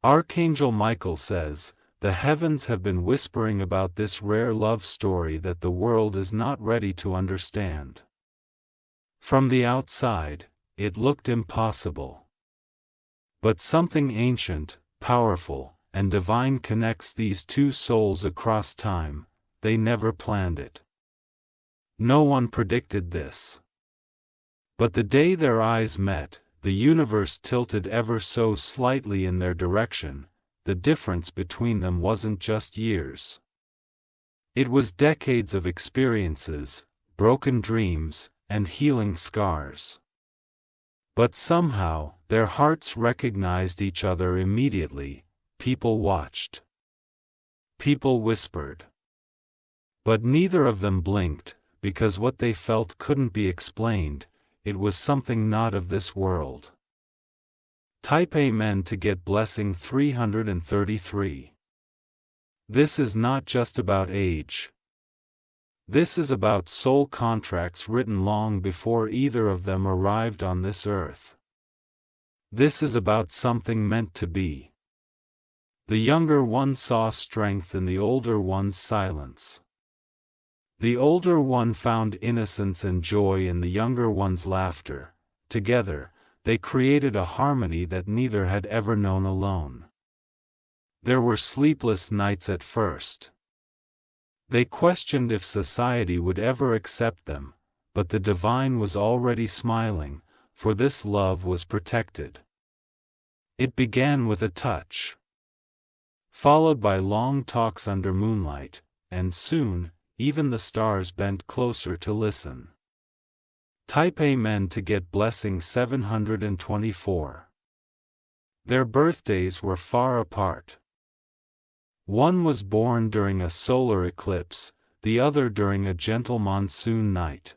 Archangel Michael says, "The heavens have been whispering about this rare love story that the world is not ready to understand." From the outside, it looked impossible. But something ancient, powerful, and divine connects these two souls across time. They never planned it. No one predicted this. But the day their eyes met, the universe tilted ever so slightly in their direction. The difference between them wasn't just years. It was decades of experiences, broken dreams, and healing scars. But somehow, their hearts recognized each other immediately. People watched. People whispered. But neither of them blinked, because what they felt couldn't be explained. It was something not of this world. Type Amen to get blessing 333. This is not just about age. This is about soul contracts written long before either of them arrived on this earth. This is about something meant to be. The younger one saw strength in the older one's silence. The older one found innocence and joy in the younger one's laughter. Together, they created a harmony that neither had ever known alone. There were sleepless nights at first. They questioned if society would ever accept them, but the divine was already smiling, for this love was protected. It began with a touch, followed by long talks under moonlight, and soon, even the stars bent closer to listen. Type Amen to get blessing 724. Their birthdays were far apart. One was born during a solar eclipse, the other during a gentle monsoon night.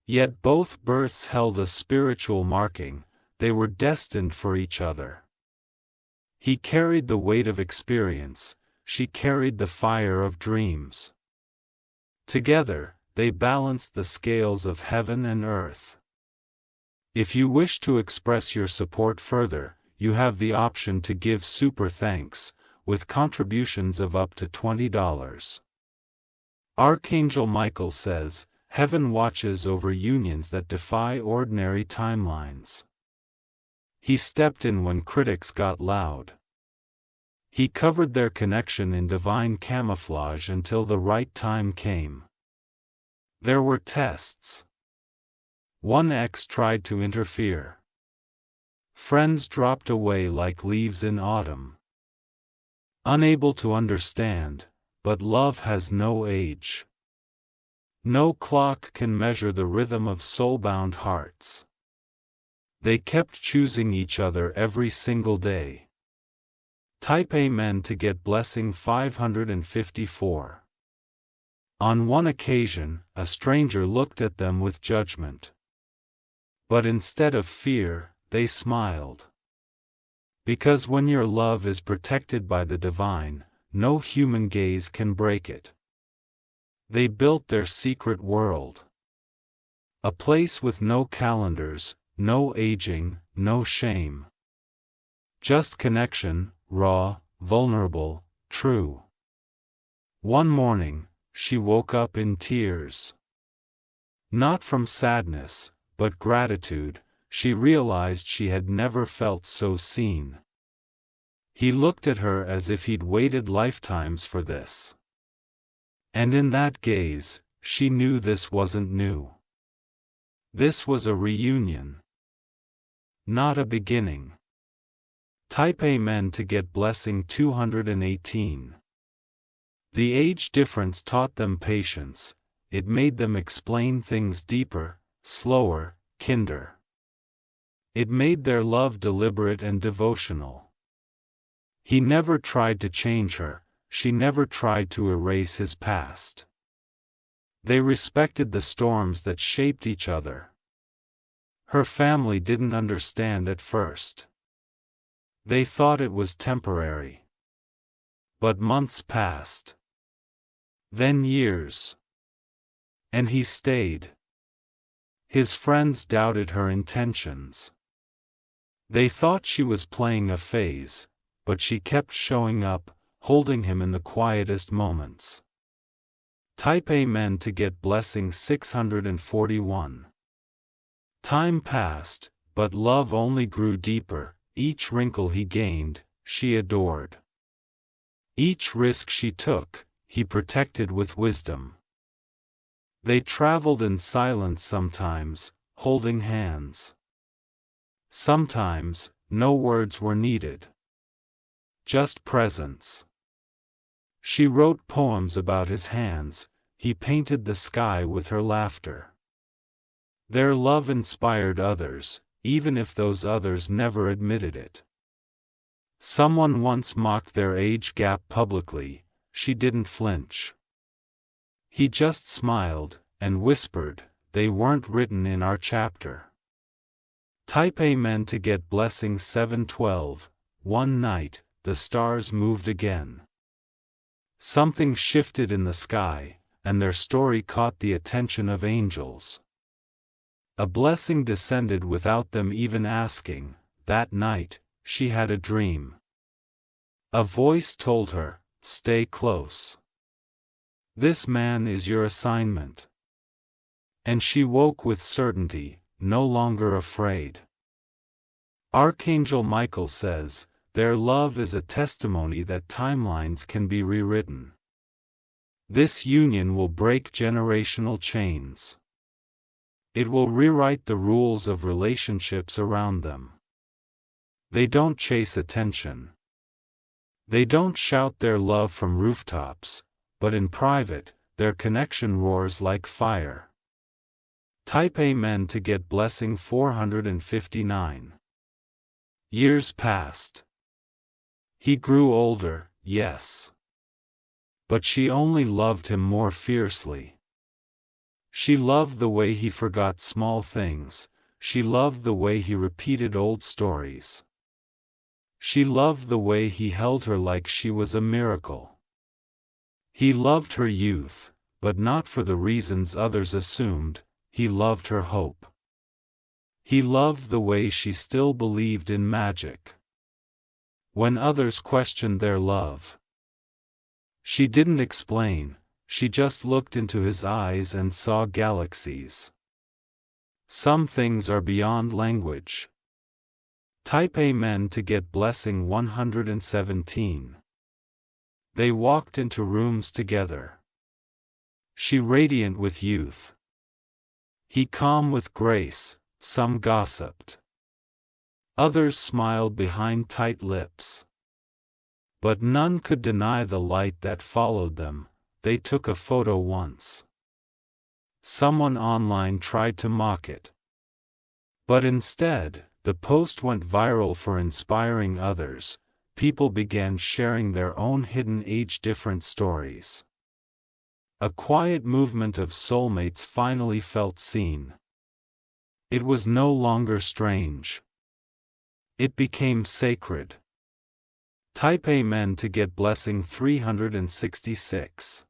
Yet both births held a spiritual marking. They were destined for each other. He carried the weight of experience, she carried the fire of dreams. Together, they balanced the scales of heaven and earth. If you wish to express your support further, you have the option to give super thanks, with contributions of up to $20. Archangel Michael says, "Heaven watches over unions that defy ordinary timelines." He stepped in when critics got loud. He covered their connection in divine camouflage until the right time came. There were tests. One ex tried to interfere. Friends dropped away like leaves in autumn. Unable to understand, but love has no age. No clock can measure the rhythm of soul-bound hearts. They kept choosing each other every single day. Type Amen to get blessing 554. On one occasion, a stranger looked at them with judgment. But instead of fear, they smiled. Because when your love is protected by the divine, no human gaze can break it. They built their secret world. A place with no calendars, no aging, no shame. Just connection, raw, vulnerable, true. One morning, she woke up in tears. Not from sadness, but gratitude. She realized she had never felt so seen. He looked at her as if he'd waited lifetimes for this. And in that gaze, she knew this wasn't new. This was a reunion. Not a beginning. Type Amen to get blessing 218. The age difference taught them patience. It made them explain things deeper, slower, kinder. It made their love deliberate and devotional. He never tried to change her, she never tried to erase his past. They respected the storms that shaped each other. Her family didn't understand at first. They thought it was temporary. But months passed. Then years. And he stayed. His friends doubted her intentions. They thought she was playing a phase, but she kept showing up, holding him in the quietest moments. Type Amen to get blessing 641. Time passed, but love only grew deeper. Each wrinkle he gained, she adored. Each risk she took, he protected with wisdom. They traveled in silence sometimes, holding hands. Sometimes, no words were needed. Just presence. She wrote poems about his hands, he painted the sky with her laughter. Their love inspired others, even if those others never admitted it. Someone once mocked their age gap publicly, she didn't flinch. He just smiled, and whispered, "They weren't written in our chapter." Type Amen to get blessing 712. One night, the stars moved again. Something shifted in the sky, and their story caught the attention of angels. A blessing descended without them even asking. That night, she had a dream. A voice told her, "Stay close. This man is your assignment." And she woke with certainty, no longer afraid. Archangel Michael says, their love is a testimony that timelines can be rewritten. This union will break generational chains. It will rewrite the rules of relationships around them. They don't chase attention. They don't shout their love from rooftops, but in private, their connection roars like fire. Type Amen to get blessing 459. Years passed. He grew older, yes. But she only loved him more fiercely. She loved the way he forgot small things, she loved the way he repeated old stories. She loved the way he held her like she was a miracle. He loved her youth, but not for the reasons others assumed. He loved her hope. He loved the way she still believed in magic. When others questioned their love, she didn't explain, she just looked into his eyes and saw galaxies. Some things are beyond language. Type Amen to get blessing 117. They walked into rooms together. She radiant with youth. He calm with grace. Some gossiped. Others smiled behind tight lips. But none could deny the light that followed them. They took a photo once. Someone online tried to mock it. But instead, the post went viral for inspiring others. People began sharing their own hidden age-different stories. A quiet movement of soulmates finally felt seen. It was no longer strange. It became sacred. Type Amen to get blessing 366.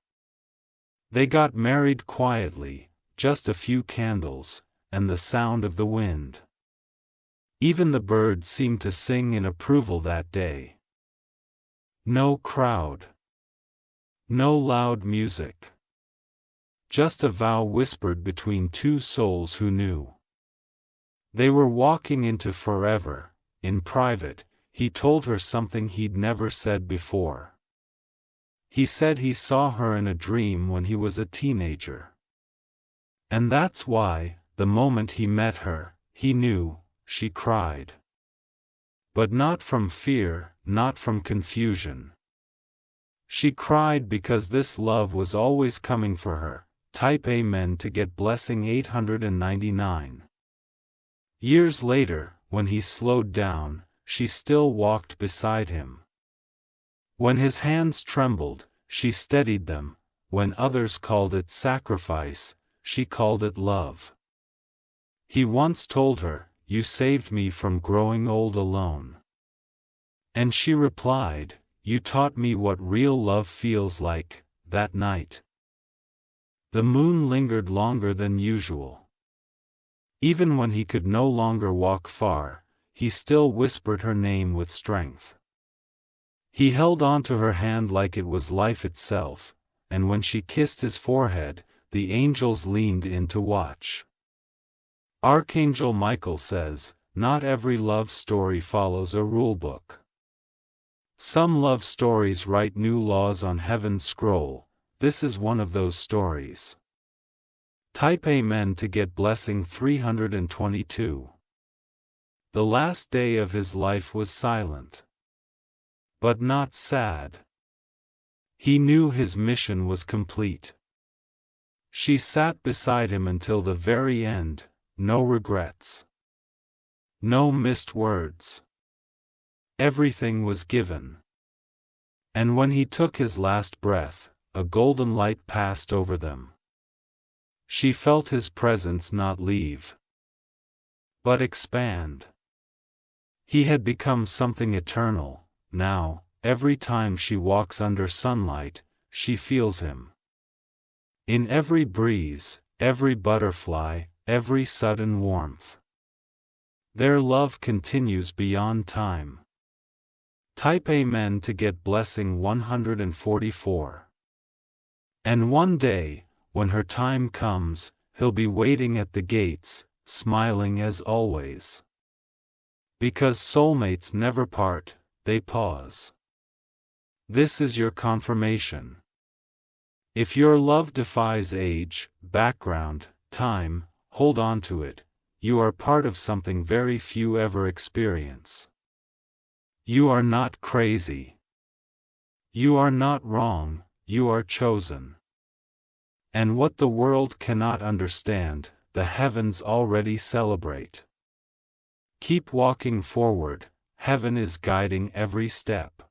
They got married quietly, just a few candles, and the sound of the wind. Even the birds seemed to sing in approval that day. No crowd. No loud music. Just a vow whispered between two souls who knew. They were walking into forever. In private, he told her something he'd never said before. He said he saw her in a dream when he was a teenager. And that's why, the moment he met her, he knew, she cried. But not from fear, not from confusion. She cried because this love was always coming for her. Type Amen to get blessing 899. Years later, when he slowed down, she still walked beside him. When his hands trembled, she steadied them. When others called it sacrifice, she called it love. He once told her, "You saved me from growing old alone." And she replied, "You taught me what real love feels like." That night, the moon lingered longer than usual. Even when he could no longer walk far, he still whispered her name with strength. He held onto her hand like it was life itself, and when she kissed his forehead, the angels leaned in to watch. Archangel Michael says, "Not every love story follows a rulebook. Some love stories write new laws on heaven's scroll. This is one of those stories." Type Amen to get blessing 322. The last day of his life was silent, but not sad. He knew his mission was complete. She sat beside him until the very end, no regrets, no missed words. Everything was given. And when he took his last breath, a golden light passed over them. She felt his presence not leave, but expand. He had become something eternal. Now, every time she walks under sunlight, she feels him. In every breeze, every butterfly, every sudden warmth. Their love continues beyond time. Type Amen to get blessing 144. And one day, when her time comes, he'll be waiting at the gates, smiling as always. Because soulmates never part, they pause. This is your confirmation. If your love defies age, background, time, hold on to it. You are part of something very few ever experience. You are not crazy. You are not wrong, you are chosen. And what the world cannot understand, the heavens already celebrate. Keep walking forward, heaven is guiding every step.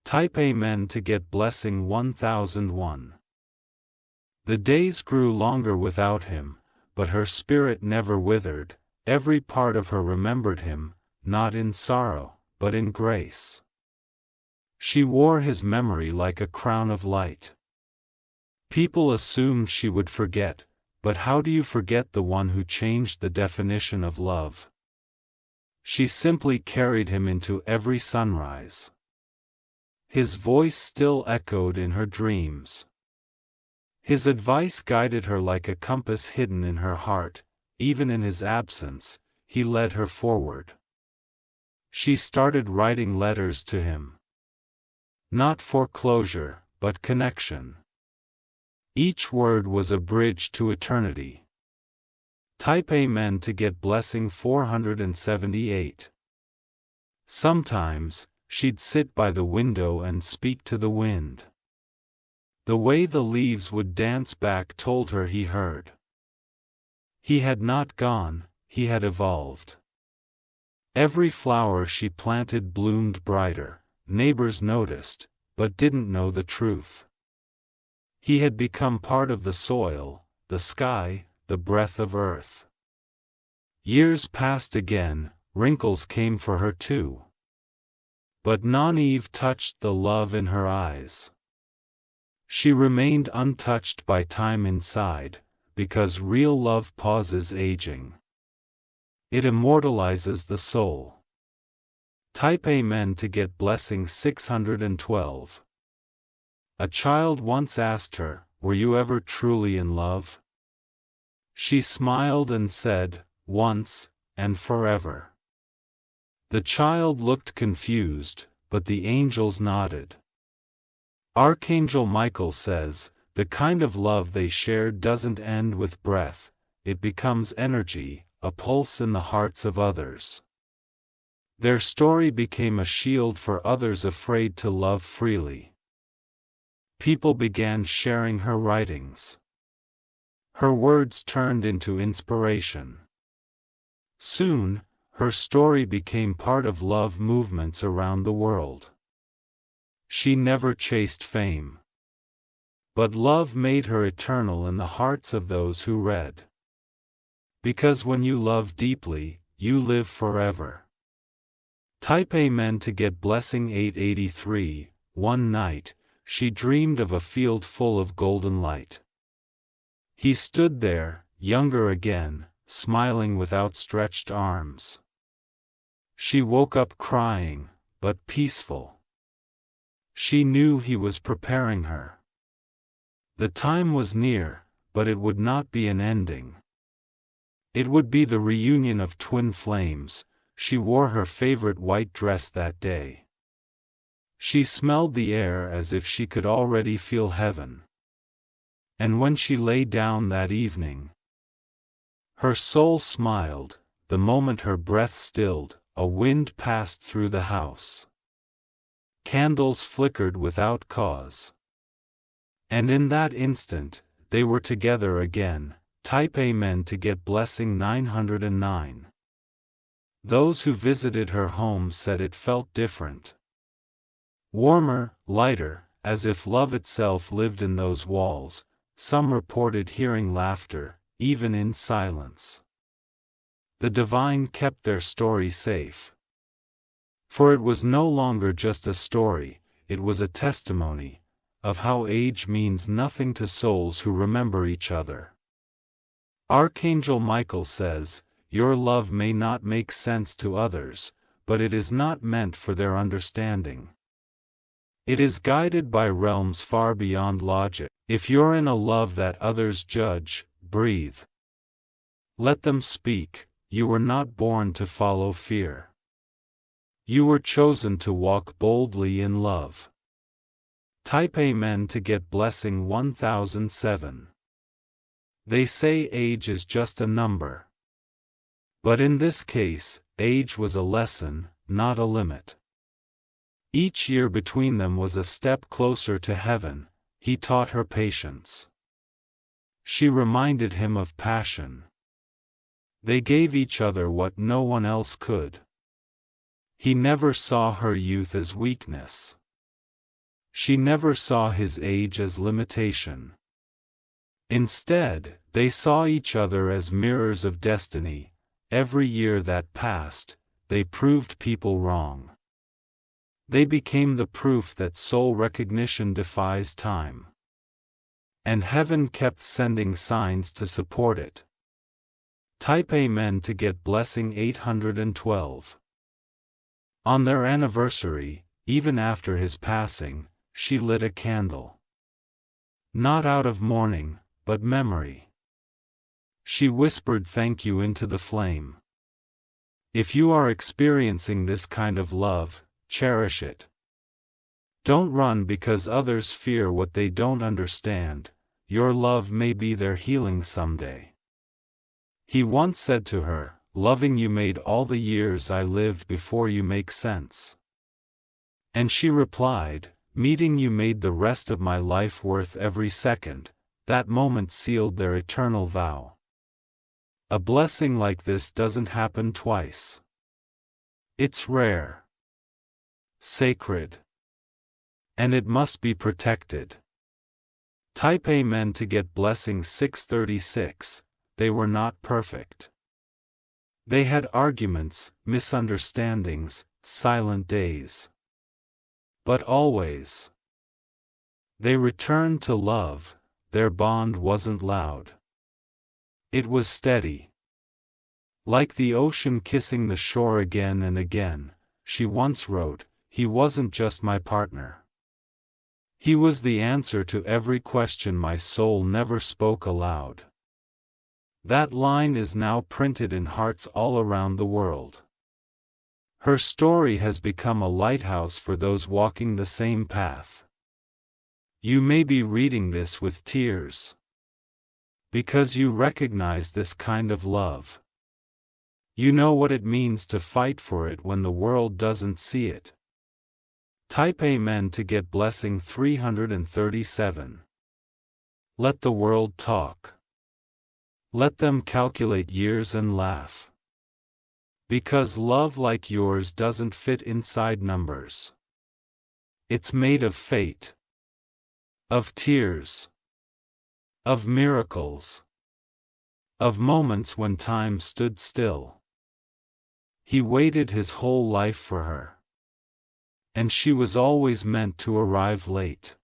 Type Amen to get blessing 1001. The days grew longer without him, but her spirit never withered. Every part of her remembered him, not in sorrow, but in grace. She wore his memory like a crown of light. People assumed she would forget, but how do you forget the one who changed the definition of love? She simply carried him into every sunrise. His voice still echoed in her dreams. His advice guided her like a compass hidden in her heart. Even in his absence, he led her forward. She started writing letters to him. Not for closure, but connection. Each word was a bridge to eternity. Type Amen to get blessing 478. Sometimes, she'd sit by the window and speak to the wind. The way the leaves would dance back told her he heard. He had not gone, he had evolved. Every flower she planted bloomed brighter. Neighbors noticed, but didn't know the truth. He had become part of the soil, the sky, the breath of earth. Years passed again, wrinkles came for her too. But none Eve touched the love in her eyes. She remained untouched by time inside, because real love pauses aging. It immortalizes the soul. Type Amen to get blessing 612. A child once asked her, "Were you ever truly in love?" She smiled and said, "Once, and forever." The child looked confused, but the angels nodded. Archangel Michael says, the kind of love they shared doesn't end with breath, it becomes energy, a pulse in the hearts of others. Their story became a shield for others afraid to love freely. People began sharing her writings. Her words turned into inspiration. Soon, her story became part of love movements around the world. She never chased fame. But love made her eternal in the hearts of those who read. Because when you love deeply, you live forever. Type Amen to get blessing 883. One night, she dreamed of a field full of golden light. He stood there, younger again, smiling with outstretched arms. She woke up crying, but peaceful. She knew he was preparing her. The time was near, but it would not be an ending. It would be the reunion of twin flames. She wore her favorite white dress that day. She smelled the air as if she could already feel heaven. And when she lay down that evening, her soul smiled. The moment her breath stilled, a wind passed through the house. Candles flickered without cause. And in that instant, they were together again. Type Amen to get blessing 909. Those who visited her home said it felt different. Warmer, lighter, as if love itself lived in those walls. Some reported hearing laughter, even in silence. The divine kept their story safe. For it was no longer just a story, it was a testimony of how age means nothing to souls who remember each other. Archangel Michael says, "Your love may not make sense to others, but it is not meant for their understanding. It is guided by realms far beyond logic. If you're in a love that others judge, breathe. Let them speak. You were not born to follow fear. You were chosen to walk boldly in love." Type Amen to get blessing 1007. They say age is just a number. But in this case, age was a lesson, not a limit. Each year between them was a step closer to heaven. He taught her patience. She reminded him of passion. They gave each other what no one else could. He never saw her youth as weakness. She never saw his age as limitation. Instead, they saw each other as mirrors of destiny. Every year that passed, they proved people wrong. They became the proof that soul recognition defies time. And heaven kept sending signs to support it. Type Amen to get blessing 812. On their anniversary, even after his passing, she lit a candle. Not out of mourning, but memory. She whispered thank you into the flame. If you are experiencing this kind of love, cherish it. Don't run because others fear what they don't understand. Your love may be their healing someday. He once said to her, "Loving you made all the years I lived before you make sense." And she replied, "Meeting you made the rest of my life worth every second." That moment sealed their eternal vow. A blessing like this doesn't happen twice. It's rare, sacred, and it must be protected. Type Amen to get blessing 636. They were not perfect. They had arguments, misunderstandings, silent days. But always, they returned to love. Their bond wasn't loud. It was steady. Like the ocean kissing the shore again and again, she once wrote, "He wasn't just my partner. He was the answer to every question my soul never spoke aloud." That line is now printed in hearts all around the world. Her story has become a lighthouse for those walking the same path. You may be reading this with tears. Because you recognize this kind of love. You know what it means to fight for it when the world doesn't see it. Type Amen to get blessing 337. Let the world talk. Let them calculate years and laugh. Because love like yours doesn't fit inside numbers. It's made of fate. Of tears. Of miracles. Of moments when time stood still. He waited his whole life for her. And she was always meant to arrive late.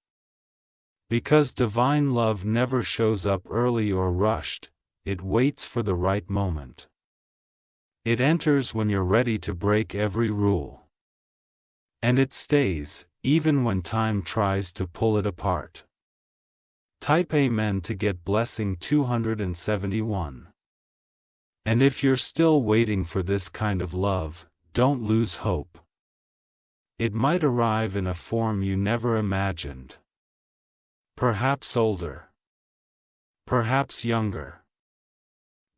Because divine love never shows up early or rushed, it waits for the right moment. It enters when you're ready to break every rule. And it stays, even when time tries to pull it apart. Type Amen to get blessing 271. And if you're still waiting for this kind of love, don't lose hope. It might arrive in a form you never imagined. Perhaps older. Perhaps younger.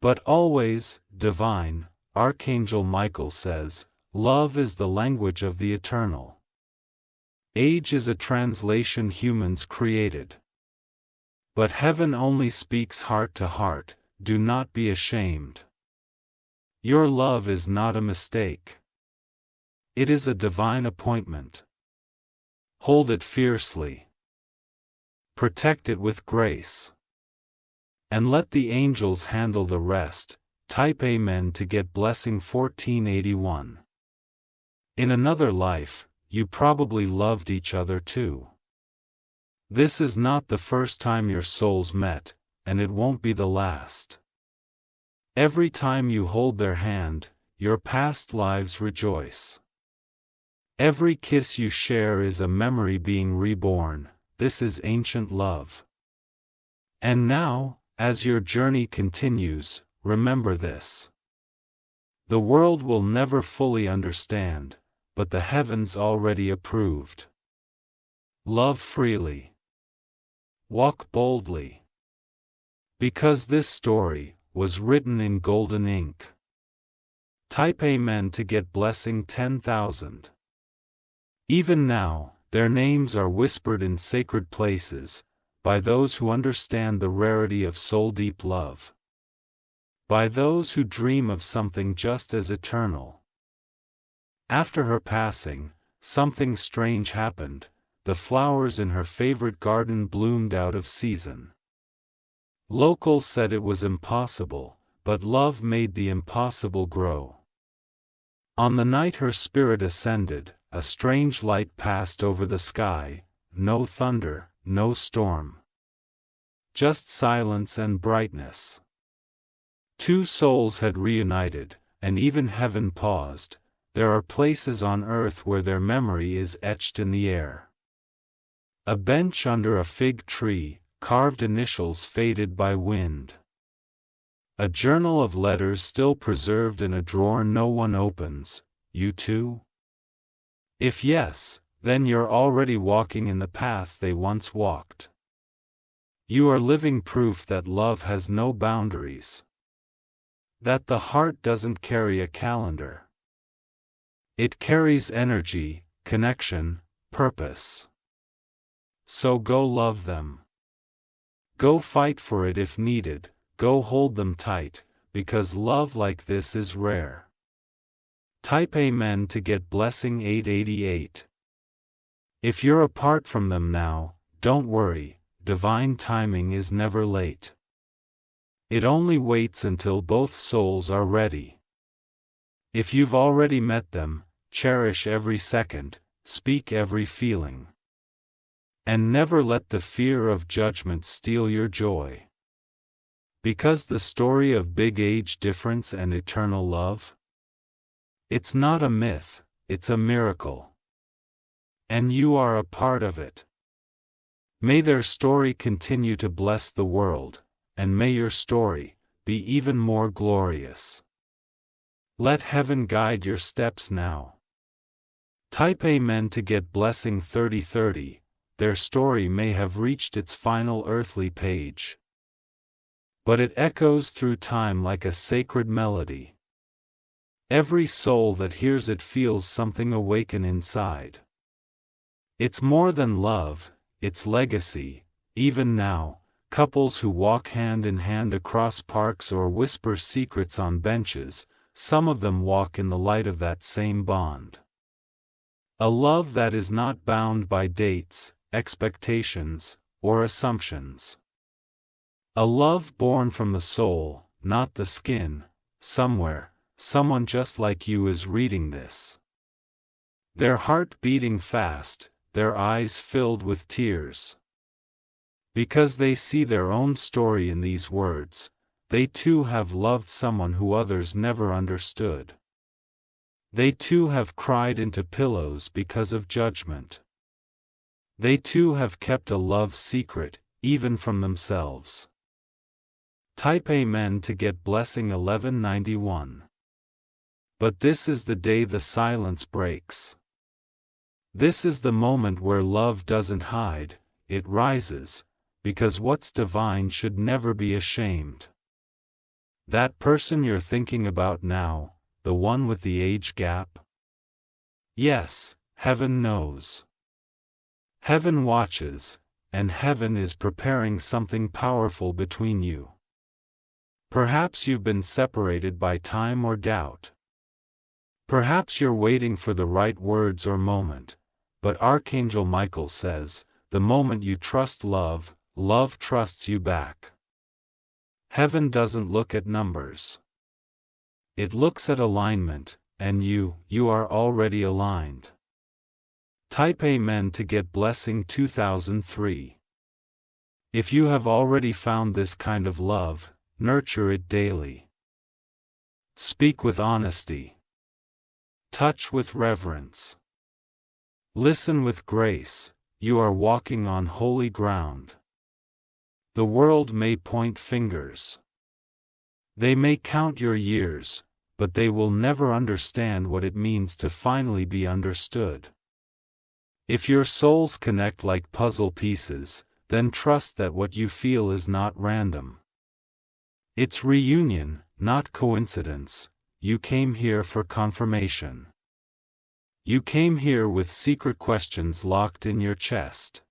But always, divine. Archangel Michael says, love is the language of the eternal. Age is a translation humans created. But heaven only speaks heart to heart. Do not be ashamed. Your love is not a mistake. It is a divine appointment. Hold it fiercely. Protect it with grace. And let the angels handle the rest. Type Amen to get blessing 1481. In another life, you probably loved each other too. This is not the first time your souls met, and it won't be the last. Every time you hold their hand, your past lives rejoice. Every kiss you share is a memory being reborn. This is ancient love. And now, as your journey continues, remember this. The world will never fully understand, but the heavens already approved. Love freely. Walk boldly. Because this story was written in golden ink. Type Amen to get blessing 10,000. Even now, their names are whispered in sacred places, by those who understand the rarity of soul-deep love. By those who dream of something just as eternal. After her passing, something strange happened. The flowers in her favorite garden bloomed out of season. Locals said it was impossible, but love made the impossible grow. On the night her spirit ascended, a strange light passed over the sky, no thunder, no storm. Just silence and brightness. Two souls had reunited, and even heaven paused. There are places on earth where their memory is etched in the air. A bench under a fig tree, carved initials faded by wind. A journal of letters still preserved in a drawer no one opens. You too? If yes, then you're already walking in the path they once walked. You are living proof that love has no boundaries. That the heart doesn't carry a calendar. It carries energy, connection, purpose. So go love them. Go fight for it if needed, go hold them tight, because love like this is rare. Type Amen to get blessing 888. If you're apart from them now, don't worry, divine timing is never late. It only waits until both souls are ready. If you've already met them, cherish every second, speak every feeling. And never let the fear of judgment steal your joy. Because the story of big age difference and eternal love? It's not a myth, it's a miracle. And you are a part of it. May their story continue to bless the world, and may your story be even more glorious. Let heaven guide your steps now. Type Amen to get blessing 3030. Their story may have reached its final earthly page. But it echoes through time like a sacred melody. Every soul that hears it feels something awaken inside. It's more than love, it's legacy. Even now, couples who walk hand in hand across parks or whisper secrets on benches, some of them walk in the light of that same bond. A love that is not bound by dates, expectations, or assumptions. A love born from the soul, not the skin. Somewhere, someone just like you is reading this. Their heart beating fast, their eyes filled with tears. Because they see their own story in these words, they too have loved someone who others never understood. They too have cried into pillows because of judgment. They too have kept a love secret, even from themselves. Type Amen to get blessing 1191. But this is the day the silence breaks. This is the moment where love doesn't hide, it rises, because what's divine should never be ashamed. That person you're thinking about now, the one with the age gap? Yes, heaven knows. Heaven watches, and heaven is preparing something powerful between you. Perhaps you've been separated by time or doubt. Perhaps you're waiting for the right words or moment, but Archangel Michael says, the moment you trust love, love trusts you back. Heaven doesn't look at numbers. It looks at alignment, and you are already aligned. Type Amen to get blessing 2003. If you have already found this kind of love, nurture it daily. Speak with honesty. Touch with reverence. Listen with grace, you are walking on holy ground. The world may point fingers. They may count your years, but they will never understand what it means to finally be understood. If your souls connect like puzzle pieces, then trust that what you feel is not random. It's reunion, not coincidence. You came here for confirmation. You came here with secret questions locked in your chest.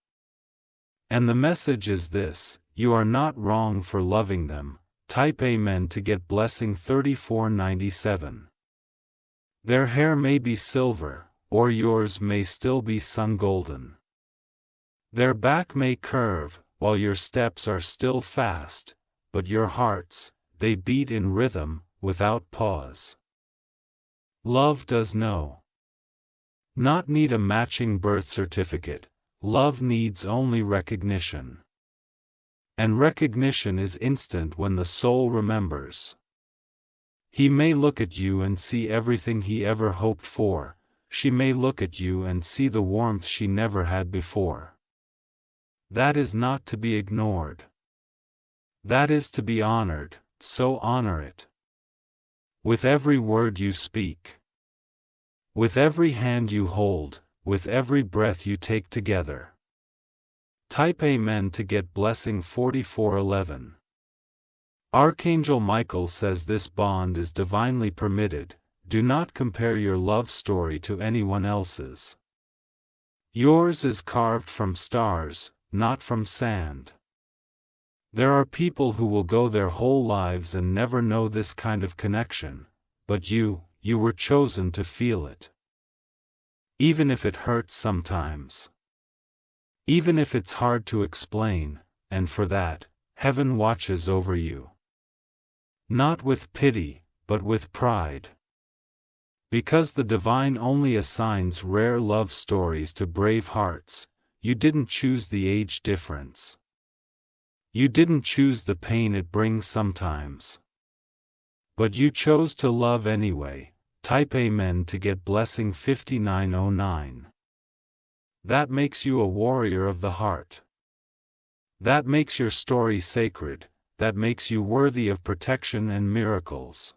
And the message is this: you are not wrong for loving them. Type Amen to get blessing 3497. Their hair may be silver, or yours may still be sun golden. Their back may curve, while your steps are still fast, but your hearts, they beat in rhythm, without pause. Love does not need a matching birth certificate, love needs only recognition. And recognition is instant when the soul remembers. He may look at you and see everything he ever hoped for, she may look at you and see the warmth she never had before. That is not to be ignored. That is to be honored, so honor it. With every word you speak. With every hand you hold, with every breath you take together. Type Amen to get blessing 4411. Archangel Michael says this bond is divinely permitted. Do not compare your love story to anyone else's. Yours is carved from stars, not from sand. There are people who will go their whole lives and never know this kind of connection, but you were chosen to feel it. Even if it hurts sometimes. Even if it's hard to explain, and for that, heaven watches over you. Not with pity, but with pride. Because the divine only assigns rare love stories to brave hearts, you didn't choose the age difference. You didn't choose the pain it brings sometimes. But you chose to love anyway. Type Amen to get blessing 5909. That makes you a warrior of the heart. That makes your story sacred, that makes you worthy of protection and miracles.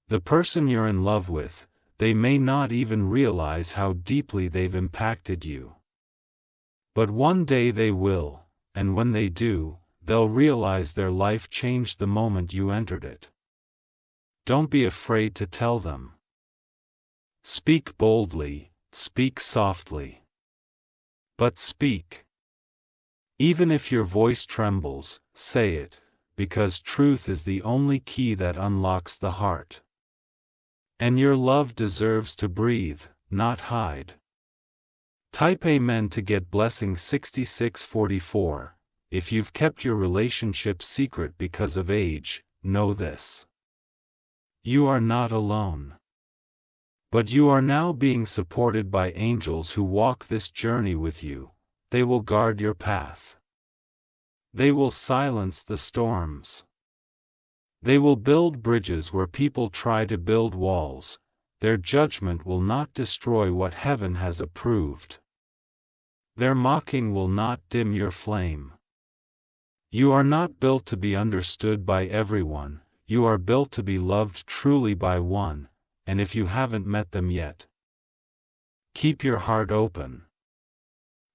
The person you're in love with, they may not even realize how deeply they've impacted you. But one day they will, and when they do, they'll realize their life changed the moment you entered it. Don't be afraid to tell them. Speak boldly, speak softly. But speak. Even if your voice trembles, say it, because truth is the only key that unlocks the heart. And your love deserves to breathe, not hide. Type Amen to get blessing 6644. If you've kept your relationship secret because of age, know this. You are not alone. But you are now being supported by angels who walk this journey with you. They will guard your path. They will silence the storms. They will build bridges where people try to build walls. Their judgment will not destroy what heaven has approved. Their mocking will not dim your flame. You are not built to be understood by everyone, you are built to be loved truly by one, and if you haven't met them yet, keep your heart open.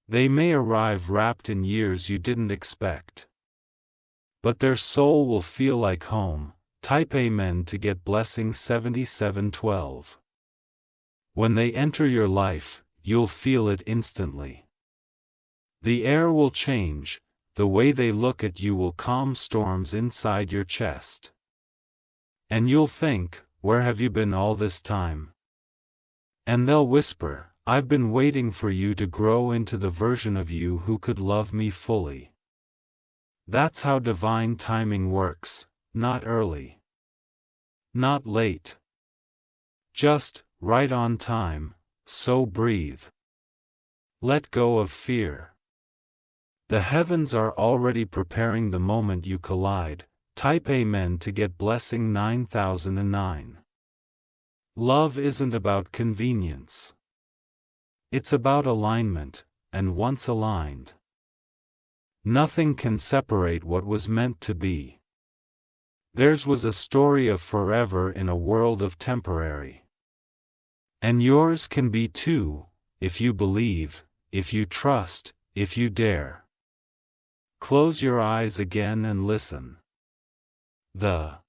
They may arrive wrapped in years you didn't expect, but their soul will feel like home. Type Amen to get blessing 7712. When they enter your life, you'll feel it instantly. The air will change, the way they look at you will calm storms inside your chest. And you'll think, where have you been all this time? And they'll whisper, I've been waiting for you to grow into the version of you who could love me fully. That's how divine timing works, not early, not late. Just, right on time, so breathe. Let go of fear. The heavens are already preparing the moment you collide. Type Amen to get blessing 9009. Love isn't about convenience. It's about alignment, and once aligned, nothing can separate what was meant to be. Theirs was a story of forever in a world of temporary. And yours can be too, if you believe, if you trust, if you dare. Close your eyes again and listen. The